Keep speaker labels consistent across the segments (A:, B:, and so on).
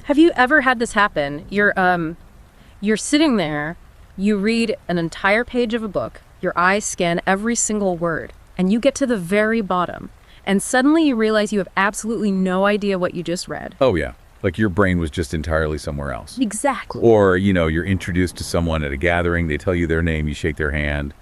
A: Have you ever had this happen? You're sitting there, you read an entire page of a book, your eyes scan every single word, and you get to the very bottom, and suddenly you realize you have absolutely no idea what you just read.
B: Oh, yeah. Like your brain was just entirely somewhere else.
A: Exactly.
B: Or, you're introduced to someone at a gathering, they tell you their name, you shake their hand,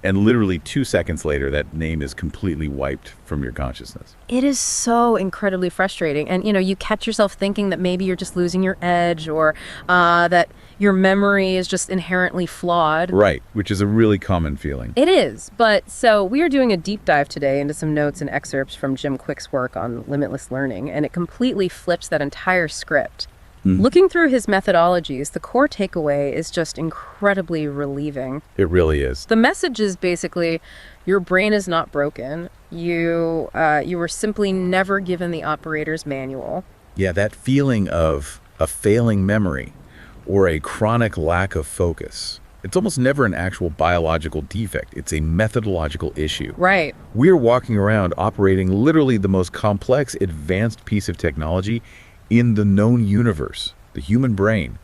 B: and literally 2 seconds later, that name is completely wiped from your consciousness.
A: It is so incredibly frustrating. And, you catch yourself thinking that maybe you're just losing your edge or that your memory is just inherently flawed.
B: Right, which is a really common feeling.
A: It is. But so we are doing a deep dive today into some notes and excerpts from Jim Kwik's work on limitless learning, and it completely flips that entire script. Looking through his methodologies, the core takeaway is just incredibly relieving.
B: It really is.
A: The message is basically, your brain is not broken. You were simply never given the operator's manual.
B: Yeah, that feeling of a failing memory or a chronic lack of focus. It's almost never an actual biological defect. It's a methodological issue.
A: Right.
B: We're walking around operating literally the most complex, advanced piece of technology in the known universe, the human brain.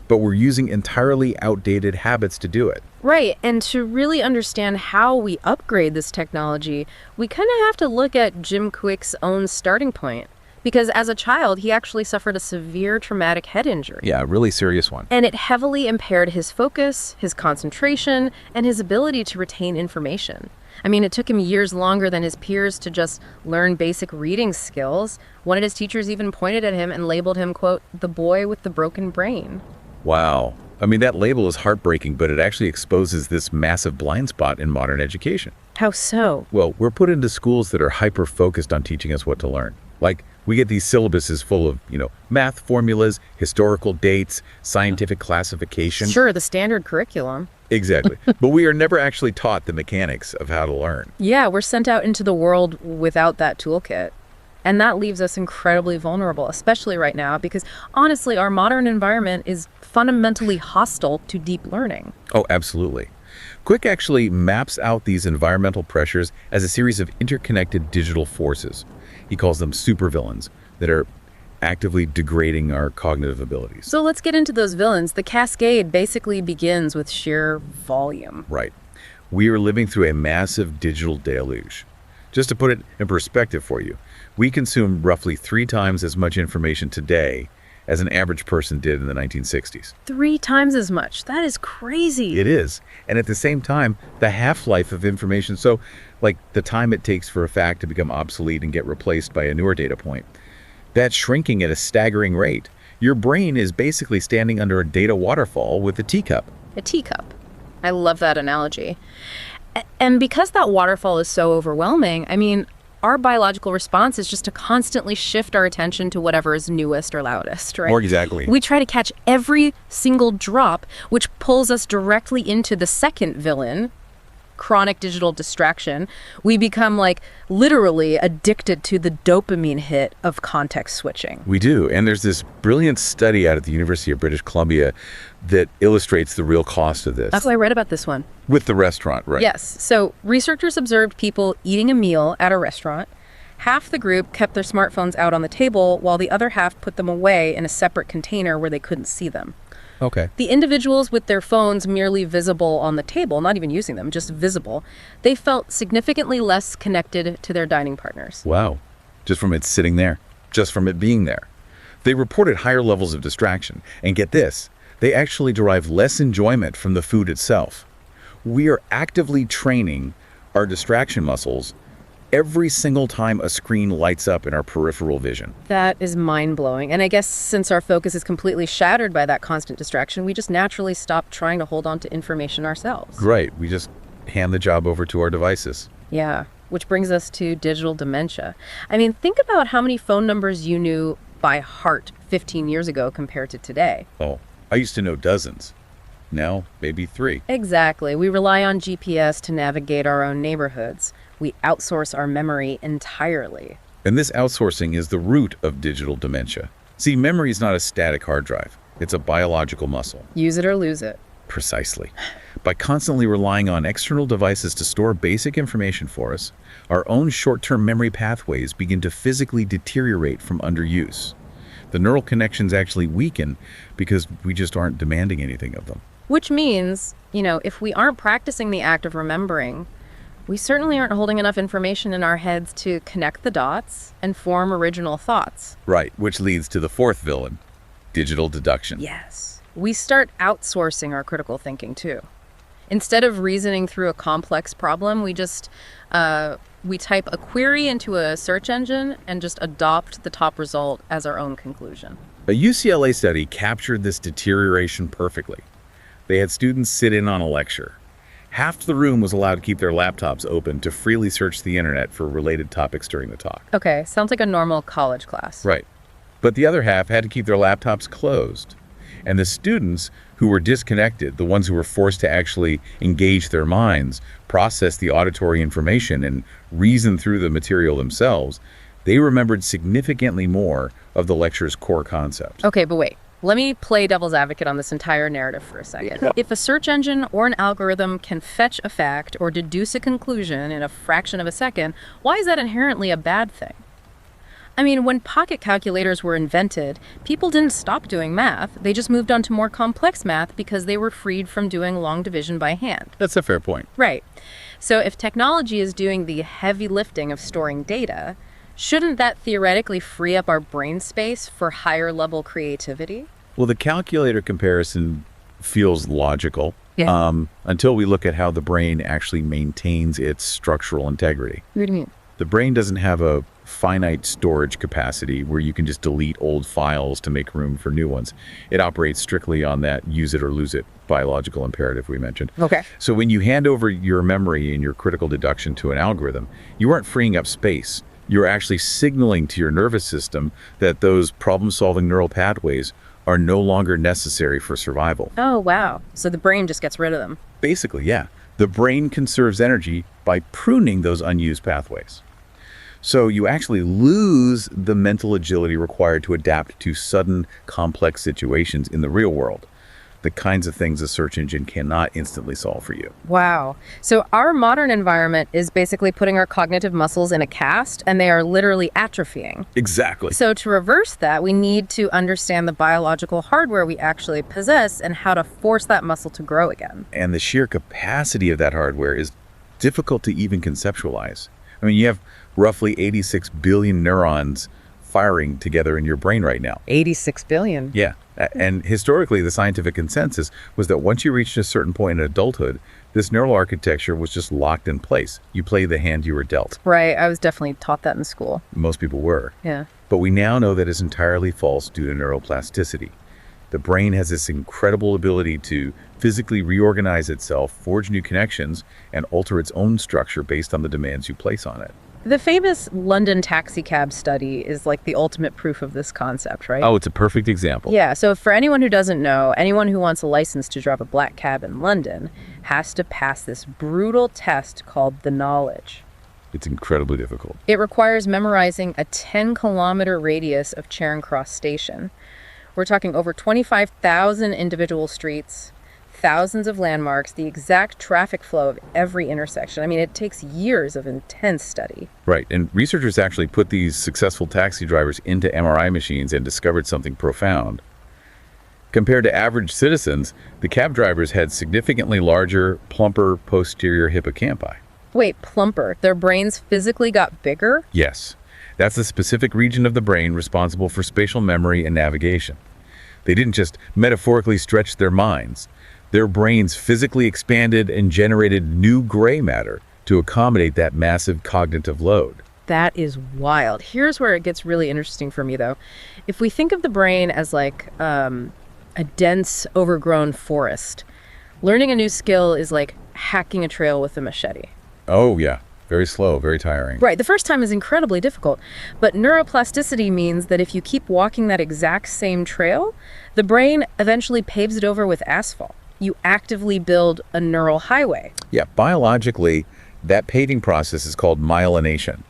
B: But we're using entirely outdated habits to do it.
A: Right, and to really understand how we upgrade this technology, we kind of have to look at Jim Kwik's own starting point. Because as a child, he actually suffered a severe traumatic head injury.
B: Yeah, a really serious one.
A: And it heavily impaired his focus, his concentration, and his ability to retain information. I mean, it took him years longer than his peers to just learn basic reading skills. One of his teachers even pointed at him and labeled him, quote, the boy with the broken brain.
B: Wow. I mean, that label is heartbreaking, but it actually exposes this massive blind spot in modern education.
A: How so?
B: Well, we're put into schools that are hyper-focused on teaching us what to learn. Like, we get these syllabuses full of, math formulas, historical dates, scientific classification.
A: Sure, the standard curriculum.
B: Exactly. But we are never actually taught the mechanics of how to learn.
A: Yeah, we're sent out into the world without that toolkit. And that leaves us incredibly vulnerable, especially right now, because honestly, our modern environment is fundamentally hostile to deep learning.
B: Oh, absolutely. Kwik actually maps out these environmental pressures as a series of interconnected digital forces. He calls them supervillains that are actively degrading our cognitive abilities.
A: So let's get into those villains. The cascade basically begins with sheer volume.
B: Right. We are living through a massive digital deluge. Just to put it in perspective for you, we consume roughly 3 times as much information today as an average person did in the 1960s.
A: 3 times as much. That is crazy.
B: It is. And at the same time, the half-life of information, so like the time it takes for a fact to become obsolete and get replaced by a newer data point, that's shrinking at a staggering rate. Your brain is basically standing under a data waterfall with a teacup.
A: A teacup. I love that analogy. And because that waterfall is so overwhelming, I mean, our biological response is just to constantly shift our attention to whatever is newest or loudest, right?
B: More exactly.
A: We try to catch every single drop, which pulls us directly into the second villain, chronic digital distraction. We become literally addicted to the dopamine hit of context switching.
B: We do. And there's this brilliant study out at the University of British Columbia that illustrates the real cost of this.
A: That's why I read about this one.
B: With the restaurant, right?
A: Yes. So researchers observed people eating a meal at a restaurant. Half the group kept their smartphones out on the table, while the other half put them away in a separate container where they couldn't see them.
B: Okay.
A: The individuals with their phones merely visible on the table, not even using them, just visible, they felt significantly less connected to their dining partners.
B: Wow. Just from it sitting there. Just from it being there. They reported higher levels of distraction. And get this, they actually derive less enjoyment from the food itself. We are actively training our distraction muscles every single time a screen lights up in our peripheral vision.
A: That is mind-blowing. And I guess since our focus is completely shattered by that constant distraction, we just naturally stop trying to hold on to information ourselves.
B: Right. We just hand the job over to our devices.
A: Yeah. Which brings us to digital dementia. I mean, think about how many phone numbers you knew by heart 15 years ago compared to today.
B: Oh, I used to know dozens. Now, maybe 3.
A: Exactly. We rely on GPS to navigate our own neighborhoods. We outsource our memory entirely.
B: And this outsourcing is the root of digital dementia. See, memory is not a static hard drive. It's a biological muscle.
A: Use it or lose it.
B: Precisely. By constantly relying on external devices to store basic information for us, our own short-term memory pathways begin to physically deteriorate from underuse. The neural connections actually weaken because we just aren't demanding anything of them.
A: Which means, if we aren't practicing the act of remembering, we certainly aren't holding enough information in our heads to connect the dots and form original thoughts.
B: Right, which leads to the fourth villain, digital deduction.
A: Yes. We start outsourcing our critical thinking, too. Instead of reasoning through a complex problem, we type a query into a search engine and just adopt the top result as our own conclusion.
B: A UCLA study captured this deterioration perfectly. They had students sit in on a lecture. Half the room was allowed to keep their laptops open to freely search the internet for related topics during the talk.
A: Okay, sounds like a normal college class.
B: Right. But the other half had to keep their laptops closed. And the students who were disconnected, the ones who were forced to actually engage their minds, process the auditory information, and reason through the material themselves, they remembered significantly more of the lecture's core concepts.
A: Okay, but wait. Let me play devil's advocate on this entire narrative for a second. Yeah. If a search engine or an algorithm can fetch a fact or deduce a conclusion in a fraction of a second, why is that inherently a bad thing? I mean, when pocket calculators were invented, people didn't stop doing math. They just moved on to more complex math because they were freed from doing long division by hand.
B: That's a fair point.
A: Right. So if technology is doing the heavy lifting of storing data, shouldn't that theoretically free up our brain space for higher level creativity?
B: Well, the calculator comparison feels logical until we look at how the brain actually maintains its structural integrity.
A: What do you mean?
B: The brain doesn't have a finite storage capacity where you can just delete old files to make room for new ones. It operates strictly on that use it or lose it biological imperative we mentioned.
A: Okay.
B: So when you hand over your memory and your critical deduction to an algorithm, you aren't freeing up space. You're actually signaling to your nervous system that those problem-solving neural pathways are no longer necessary for survival.
A: Oh, wow. So the brain just gets rid of them.
B: Basically, yeah. The brain conserves energy by pruning those unused pathways. So you actually lose the mental agility required to adapt to sudden, complex situations in the real world. The kinds of things a search engine cannot instantly solve for you.
A: Wow. So our modern environment is basically putting our cognitive muscles in a cast, and they are literally atrophying.
B: Exactly.
A: So to reverse that, we need to understand the biological hardware we actually possess and how to force that muscle to grow again.
B: And the sheer capacity of that hardware is difficult to even conceptualize. I mean, you have roughly 86 billion neurons firing together in your brain right now.
A: 86 billion?
B: Yeah. And historically, the scientific consensus was that once you reached a certain point in adulthood, this neural architecture was just locked in place. You play the hand you were dealt.
A: Right. I was definitely taught that in school.
B: Most people were.
A: Yeah.
B: But we now know that is entirely false due to neuroplasticity. The brain has this incredible ability to physically reorganize itself, forge new connections, and alter its own structure based on the demands you place on it.
A: The famous London taxi cab study is like the ultimate proof of this concept, right?
B: Oh, it's a perfect example.
A: Yeah, so for anyone who doesn't know, anyone who wants a license to drive a black cab in London has to pass this brutal test called the knowledge.
B: It's incredibly difficult.
A: It requires memorizing a 10-kilometer radius of Charing Cross Station. We're talking over 25,000 individual streets, thousands of landmarks, the exact traffic flow of every intersection. I mean, it takes years of intense study.
B: Right, and researchers actually put these successful taxi drivers into MRI machines and discovered something profound. Compared to average citizens, the cab drivers had significantly larger, plumper posterior hippocampi.
A: Wait, plumper? Their brains physically got bigger?
B: Yes, that's the specific region of the brain responsible for spatial memory and navigation. They didn't just metaphorically stretch their minds. Their brains physically expanded and generated new gray matter to accommodate that massive cognitive load.
A: That is wild. Here's where it gets really interesting for me, though. If we think of the brain as like a dense, overgrown forest, learning a new skill is like hacking a trail with a machete.
B: Oh, yeah. Very slow, very tiring.
A: Right. The first time is incredibly difficult. But neuroplasticity means that if you keep walking that exact same trail, the brain eventually paves it over with asphalt. You actively build a neural highway.
B: Yeah, biologically, that paving process is called myelination.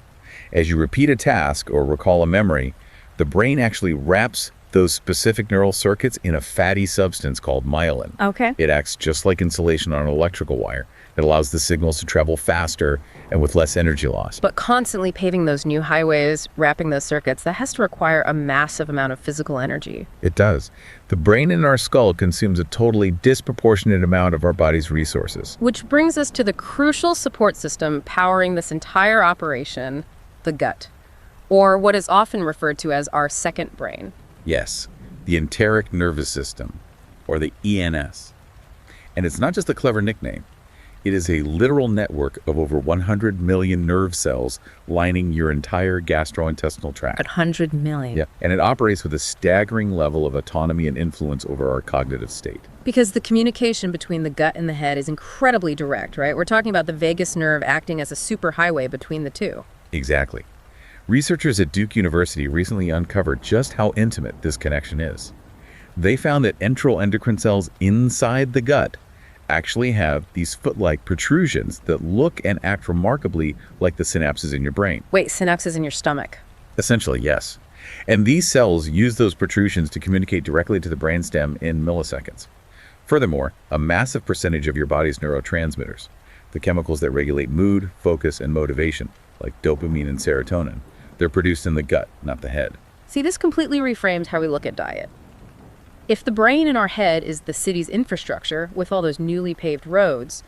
B: As you repeat a task or recall a memory, the brain actually wraps those specific neural circuits in a fatty substance called myelin.
A: Okay.
B: It acts just like insulation on an electrical wire, It allows the signals to travel faster and with less energy loss.
A: But constantly paving those new highways, wrapping those circuits, that has to require a massive amount of physical energy.
B: It does. The brain in our skull consumes a totally disproportionate amount of our body's resources.
A: Which brings us to the crucial support system powering this entire operation, the gut, or what is often referred to as our second brain.
B: Yes, the enteric nervous system, or the ENS. And it's not just a clever nickname. It is a literal network of over 100 million nerve cells lining your entire gastrointestinal tract.
A: 100 million.
B: Yeah, and it operates with a staggering level of autonomy and influence over our cognitive state.
A: Because the communication between the gut and the head is incredibly direct, right? We're talking about the vagus nerve acting as a superhighway between the two.
B: Exactly. Researchers at Duke University recently uncovered just how intimate this connection is. They found that enteral endocrine cells inside the gut actually have these foot-like protrusions that look and act remarkably like the synapses in your brain.
A: Wait, synapses in your stomach?
B: Essentially, yes. And these cells use those protrusions to communicate directly to the brainstem in milliseconds. Furthermore, a massive percentage of your body's neurotransmitters, the chemicals that regulate mood, focus, and motivation, like dopamine and serotonin, they're produced in the gut, not the head.
A: See, this completely reframes how we look at diet. If the brain in our head is the city's infrastructure with all those newly paved roads,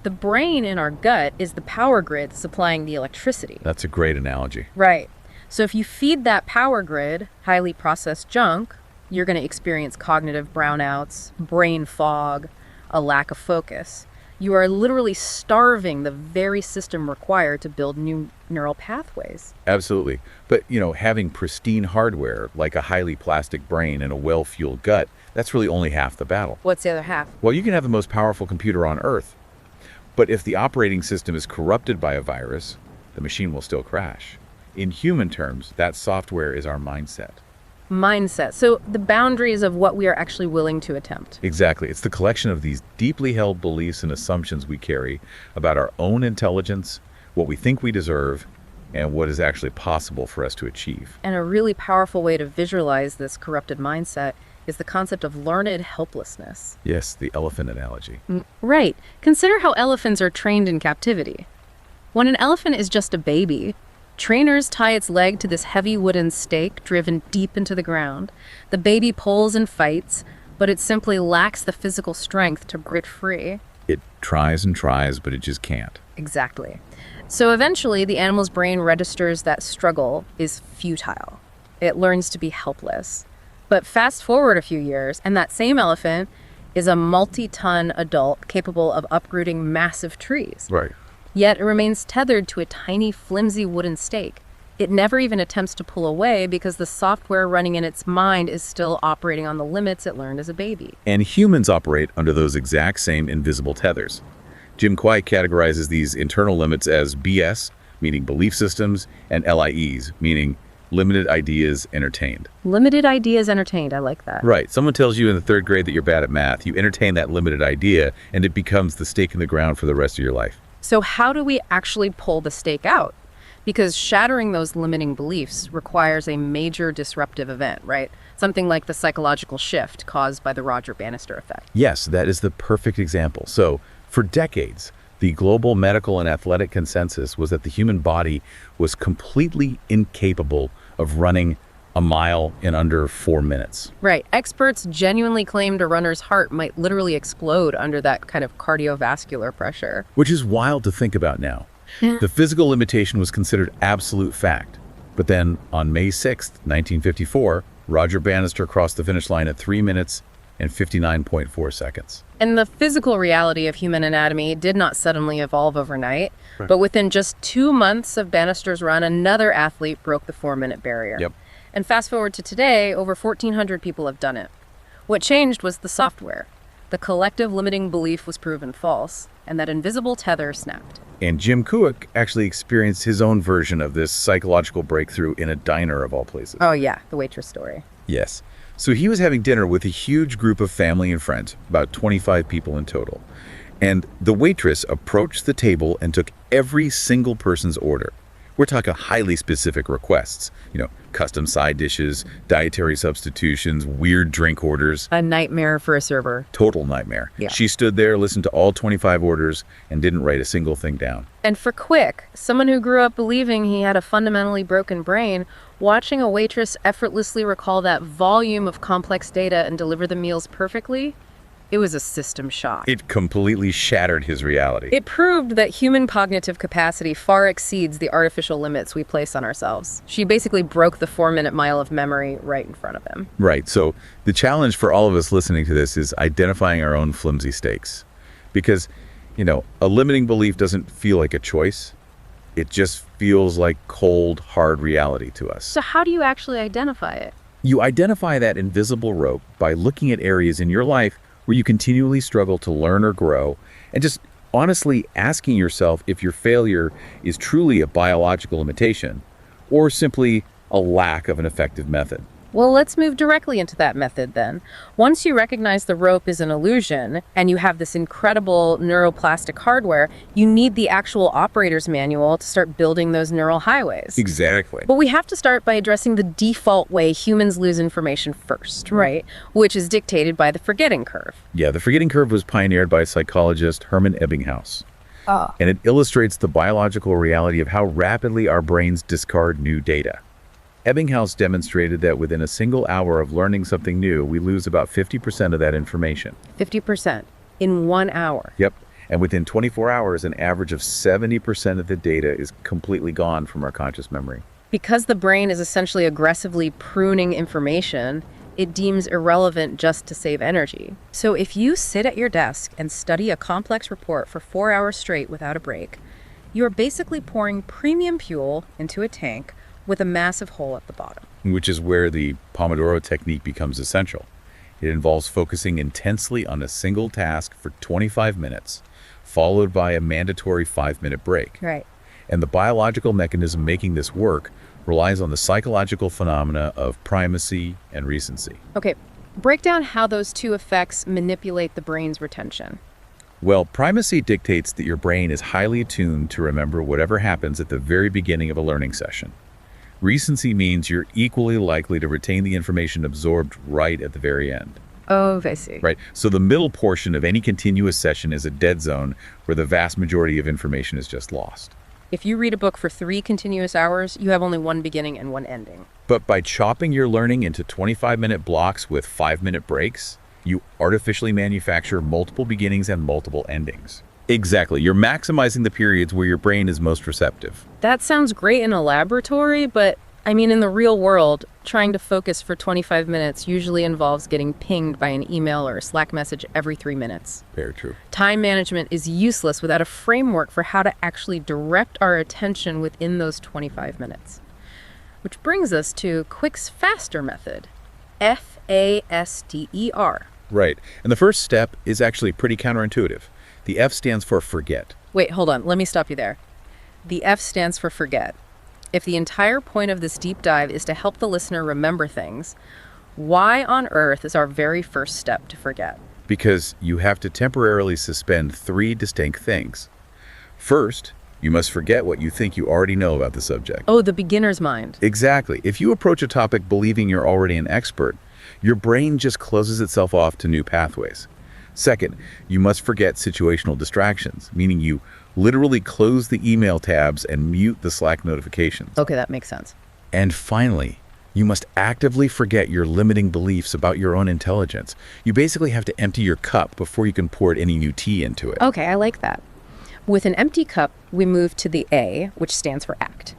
A: the brain in our gut is the power grid supplying the electricity.
B: That's a great analogy.
A: Right. So if you feed that power grid highly processed junk, you're going to experience cognitive brownouts, brain fog, a lack of focus. You are literally starving the very system required to build new neural pathways.
B: Absolutely. But, having pristine hardware, like a highly plastic brain and a well-fueled gut, that's really only half the battle.
A: What's the other half?
B: Well, you can have the most powerful computer on Earth, but if the operating system is corrupted by a virus, the machine will still crash. In human terms, that software is our mindset.
A: Mindset. So the boundaries of what we are actually willing to attempt.
B: Exactly. It's the collection of these deeply held beliefs and assumptions we carry about our own intelligence, what we think we deserve, and what is actually possible for us to achieve.
A: And a really powerful way to visualize this corrupted mindset is the concept of learned helplessness.
B: Yes, the elephant analogy.
A: Right. Consider how elephants are trained in captivity. When an elephant is just a baby, trainers tie its leg to this heavy wooden stake driven deep into the ground. The baby pulls and fights, but it simply lacks the physical strength to grit free.
B: It tries and tries, but it just can't.
A: Exactly. So eventually, the animal's brain registers that struggle is futile. It learns to be helpless. But fast forward a few years, and that same elephant is a multi-ton adult capable of uprooting massive trees.
B: Right.
A: Yet it remains tethered to a tiny, flimsy wooden stake. It never even attempts to pull away because the software running in its mind is still operating on the limits it learned as a baby.
B: And humans operate under those exact same invisible tethers. Jim Kwik categorizes these internal limits as BS, meaning belief systems, and LIEs, meaning limited ideas entertained.
A: Limited ideas entertained, I like that.
B: Right. Someone tells you in the 3rd grade that you're bad at math. You entertain that limited idea, and it becomes the stake in the ground for the rest of your life.
A: So how do we actually pull the stake out? Because shattering those limiting beliefs requires a major disruptive event, right? Something like the psychological shift caused by the Roger Bannister effect.
B: Yes, that is the perfect example. So, for decades, the global medical and athletic consensus was that the human body was completely incapable of running a mile in under 4 minutes.
A: Right. Experts genuinely claimed a runner's heart might literally explode under that kind of cardiovascular pressure.
B: Which is wild to think about now. The physical limitation was considered absolute fact. But then, on May 6th, 1954, Roger Bannister crossed the finish line at 3 minutes and 59.4 seconds.
A: And the physical reality of human anatomy did not suddenly evolve overnight. Right. But within just 2 months of Bannister's run, another athlete broke the 4-minute barrier.
B: Yep.
A: And fast forward to today, over 1,400 people have done it. What changed was the software. The collective limiting belief was proven false, and that invisible tether snapped.
B: And Jim Kwik actually experienced his own version of this psychological breakthrough in a diner of all places.
A: Oh yeah, the waitress story.
B: Yes. So he was having dinner with a huge group of family and friends, about 25 people in total. And the waitress approached the table and took every single person's order. We're talking highly specific requests, custom side dishes, dietary substitutions, weird drink orders.
A: A nightmare for a server.
B: Total nightmare.
A: Yeah.
B: She stood there, listened to all 25 orders, and didn't write a single thing down.
A: And for Kwik, someone who grew up believing he had a fundamentally broken brain, watching a waitress effortlessly recall that volume of complex data and deliver the meals perfectly, it was a system shock.
B: It completely shattered his reality.
A: It proved that human cognitive capacity far exceeds the artificial limits we place on ourselves. She basically broke the 4-minute mile of memory right in front of him.
B: Right. So the challenge for all of us listening to this is identifying our own flimsy stakes. Because, a limiting belief doesn't feel like a choice. It just feels like cold, hard reality to us.
A: So how do you actually identify it?
B: You identify that invisible rope by looking at areas in your life where you continually struggle to learn or grow, and just honestly asking yourself if your failure is truly a biological limitation or simply a lack of an effective method.
A: Well, let's move directly into that method then. Once you recognize the rope is an illusion and you have this incredible neuroplastic hardware, you need the actual operator's manual to start building those neural highways.
B: Exactly.
A: But we have to start by addressing the default way humans lose information first, right? Which is dictated by the forgetting curve.
B: Yeah, the forgetting curve was pioneered by psychologist Hermann Ebbinghaus.
A: Oh.
B: And it illustrates the biological reality of how rapidly our brains discard new data. Ebbinghaus demonstrated that within a single hour of learning something new, we lose about 50% of that information.
A: 50% in 1 hour.
B: Yep. And within 24 hours, an average of 70% of the data is completely gone from our conscious memory.
A: Because the brain is essentially aggressively pruning information, it deems irrelevant just to save energy. So if you sit at your desk and study a complex report for 4 hours straight without a break, you're basically pouring premium fuel into a tank with a massive hole at the bottom.
B: Which is where the Pomodoro technique becomes essential. It involves focusing intensely on a single task for 25 minutes, followed by a mandatory 5-minute break.
A: Right.
B: And the biological mechanism making this work relies on the psychological phenomena of primacy and recency.
A: Okay, break down how those two effects manipulate the brain's retention.
B: Well, primacy dictates that your brain is highly attuned to remember whatever happens at the very beginning of a learning session. Recency means you're equally likely to retain the information absorbed right at the very end.
A: Oh, I see.
B: Right. So the middle portion of any continuous session is a dead zone where the vast majority of information is just lost.
A: If you read a book for 3 continuous hours, you have only one beginning and one ending.
B: But by chopping your learning into 25-minute blocks with 5-minute breaks, you artificially manufacture multiple beginnings and multiple endings. Exactly. You're maximizing the periods where your brain is most receptive.
A: That sounds great in a laboratory, but in the real world, trying to focus for 25 minutes usually involves getting pinged by an email or a Slack message every 3 minutes.
B: Very true.
A: Time management is useless without a framework for how to actually direct our attention within those 25 minutes. Which brings us to Kwik's faster method, FASTER.
B: Right. And the first step is actually pretty counterintuitive. The F stands for forget.
A: Wait, hold on. Let me stop you there. The F stands for forget. If the entire point of this deep dive is to help the listener remember things, why on earth is our very first step to forget?
B: Because you have to temporarily suspend 3 distinct things. First, you must forget what you think you already know about the subject.
A: Oh, the beginner's mind.
B: Exactly. If you approach a topic believing you're already an expert, your brain just closes itself off to new pathways. Second, you must forget situational distractions, meaning you literally close the email tabs and mute the Slack notifications.
A: Okay, that makes sense.
B: And finally, you must actively forget your limiting beliefs about your own intelligence. You basically have to empty your cup before you can pour any new tea into it.
A: Okay, I like that. With an empty cup, we move to the A, which stands for act.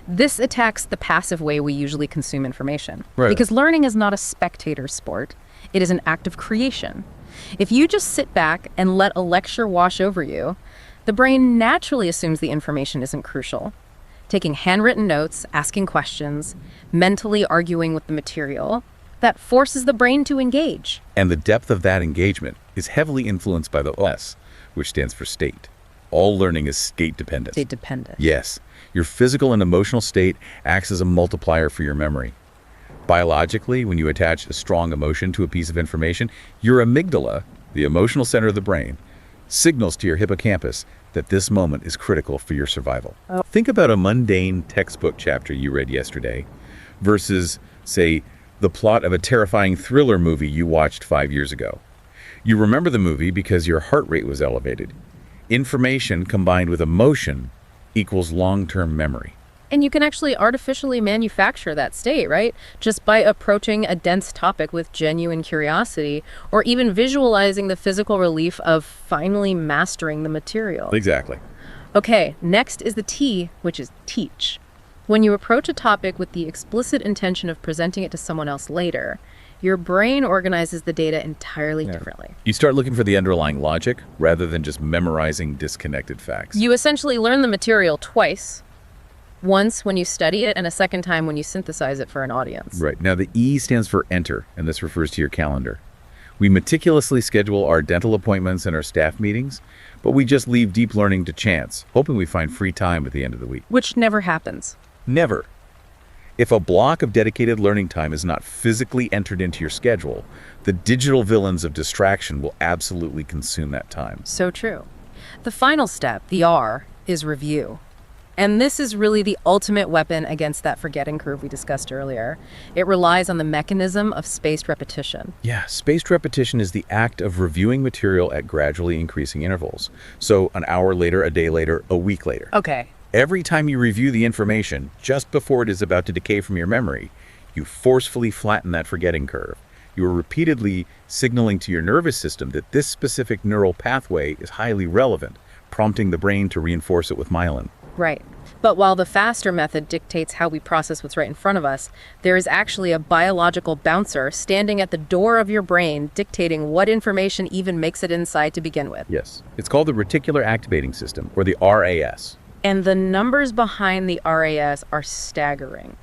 A: This attacks the passive way we usually consume information.
B: Right.
A: Because learning is not a spectator sport. It is an act of creation. If you just sit back and let a lecture wash over you, the brain naturally assumes the information isn't crucial. Taking handwritten notes, asking questions, mentally arguing with the material, that forces the brain to engage.
B: And the depth of that engagement is heavily influenced by the S, which stands for state. All learning is state dependent.
A: State dependent.
B: Yes. Your physical and emotional state acts as a multiplier for your memory. Biologically, when you attach a strong emotion to a piece of information, your amygdala, the emotional center of the brain, signals to your hippocampus, that this moment is critical for your survival. Think about a mundane textbook chapter you read yesterday versus, say, the plot of a terrifying thriller movie you watched 5 years ago. You remember the movie because your heart rate was elevated. Information combined with emotion equals long-term memory.
A: And you can actually artificially manufacture that state, right? Just by approaching a dense topic with genuine curiosity, or even visualizing the physical relief of finally mastering the material.
B: Exactly.
A: Okay, next is the T, which is teach. When you approach a topic with the explicit intention of presenting it to someone else later, your brain organizes the data entirely differently.
B: You start looking for the underlying logic rather than just memorizing disconnected facts.
A: You essentially learn the material twice. Once when you study it, and a second time when you synthesize it for an audience.
B: Right. Now, the E stands for enter, and this refers to your calendar. We meticulously schedule our dental appointments and our staff meetings, but we just leave deep learning to chance, hoping we find free time at the end of the week.
A: Which never happens.
B: Never. If a block of dedicated learning time is not physically entered into your schedule, the digital villains of distraction will absolutely consume that time.
A: So true. The final step, the R, is review. And this is really the ultimate weapon against that forgetting curve we discussed earlier. It relies on the mechanism of spaced repetition.
B: Yeah, spaced repetition is the act of reviewing material at gradually increasing intervals. So an hour later, a day later, a week later.
A: Okay.
B: Every time you review the information, just before it is about to decay from your memory, you forcefully flatten that forgetting curve. You are repeatedly signaling to your nervous system that this specific neural pathway is highly relevant, prompting the brain to reinforce it with myelin.
A: Right. But while the faster method dictates how we process what's right in front of us, there is actually a biological bouncer standing at the door of your brain dictating what information even makes it inside to begin with.
B: Yes. It's called the reticular activating system, or the RAS.
A: And the numbers behind the RAS are staggering.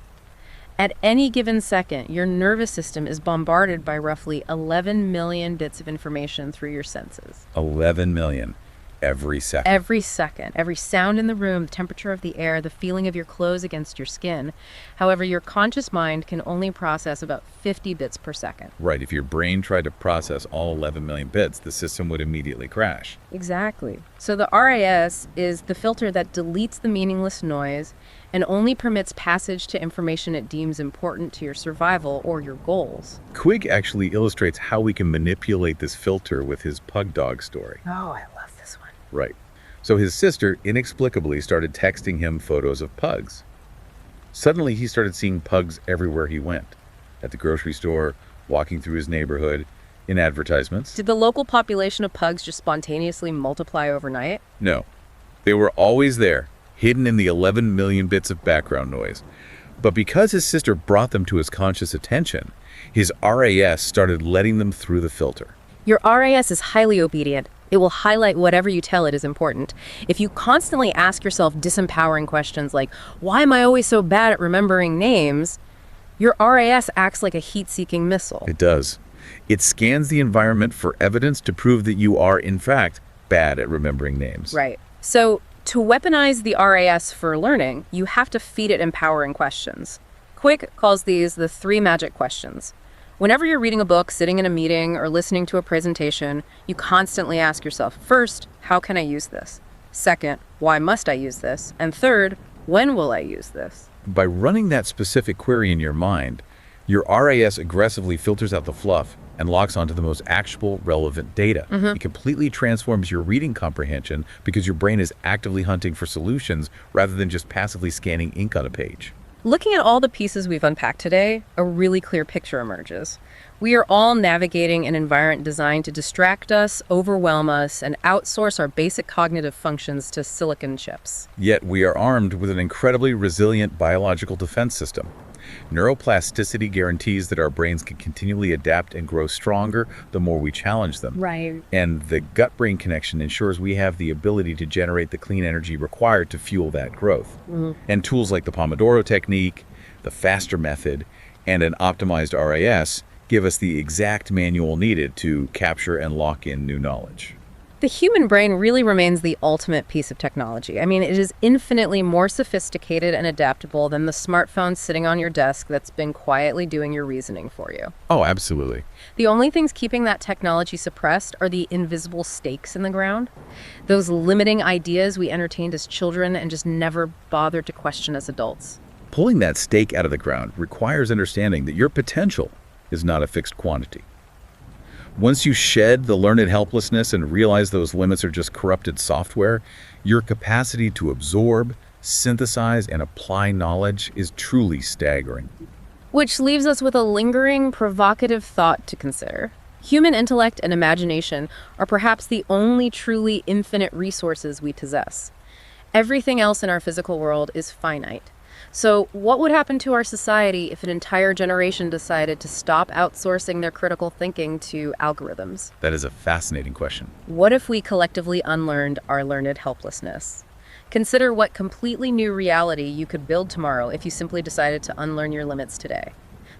A: At any given second, your nervous system is bombarded by roughly 11 million bits of information through your senses.
B: 11 million. Every second.
A: Every second. Every sound in the room, the temperature of the air, the feeling of your clothes against your skin. However, your conscious mind can only process about 50 bits per second.
B: Right. If your brain tried to process all 11 million bits, the system would immediately crash.
A: Exactly. So the RAS is the filter that deletes the meaningless noise and only permits passage to information it deems important to your survival or your goals.
B: Kwik actually illustrates how we can manipulate this filter with his pug dog story.
A: Oh, I love this one.
B: Right. So his sister inexplicably started texting him photos of pugs. Suddenly, he started seeing pugs everywhere he went. At the grocery store, walking through his neighborhood, in advertisements.
A: Did the local population of pugs just spontaneously multiply overnight?
B: No. They were always there, hidden in the 11 million bits of background noise. But because his sister brought them to his conscious attention, his RAS started letting them through the filter.
A: Your RAS is highly obedient. It will highlight whatever you tell it is important. If you constantly ask yourself disempowering questions like, why am I always so bad at remembering names? Your RAS acts like a heat-seeking missile.
B: It does. It scans the environment for evidence to prove that you are, in fact, bad at remembering names.
A: Right. So to weaponize the RAS for learning, you have to feed it empowering questions. Kwik calls these the 3 magic questions. Whenever you're reading a book, sitting in a meeting, or listening to a presentation, you constantly ask yourself, first, how can I use this? Second, why must I use this? And third, when will I use this?
B: By running that specific query in your mind, your RAS aggressively filters out the fluff and locks onto the most actionable, relevant data. It completely transforms your reading comprehension because your brain is actively hunting for solutions rather than just passively scanning ink on a page.
A: Looking at all the pieces we've unpacked today, a really clear picture emerges. We are all navigating an environment designed to distract us, overwhelm us, and outsource our basic cognitive functions to silicon chips.
B: Yet we are armed with an incredibly resilient biological defense system. Neuroplasticity guarantees that our brains can continually adapt and grow stronger the more we challenge them.
A: Right.
B: And the gut-brain connection ensures we have the ability to generate the clean energy required to fuel that growth. And tools like the Pomodoro technique, the faster method, and an optimized RAS give us the exact manual needed to capture and lock in new knowledge.
A: The human brain really remains the ultimate piece of technology. I mean, it is infinitely more sophisticated and adaptable than the smartphone sitting on your desk that's been quietly doing your reasoning for you.
B: Oh, absolutely.
A: The only things keeping that technology suppressed are the invisible stakes in the ground, those limiting ideas we entertained as children and just never bothered to question as adults.
B: Pulling that stake out of the ground requires understanding that your potential is not a fixed quantity. Once you shed the learned helplessness and realize those limits are just corrupted software, your capacity to absorb, synthesize, and apply knowledge is truly staggering.
A: Which leaves us with a lingering, provocative thought to consider. Human intellect and imagination are perhaps the only truly infinite resources we possess. Everything else in our physical world is finite. So, what would happen to our society if an entire generation decided to stop outsourcing their critical thinking to algorithms?
B: That is a fascinating question.
A: What if we collectively unlearned our learned helplessness? Consider what completely new reality you could build tomorrow if you simply decided to unlearn your limits today.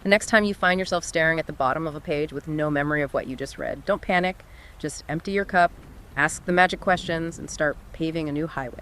A: The next time you find yourself staring at the bottom of a page with no memory of what you just read, don't panic. Just empty your cup, ask the magic questions, and start paving a new highway.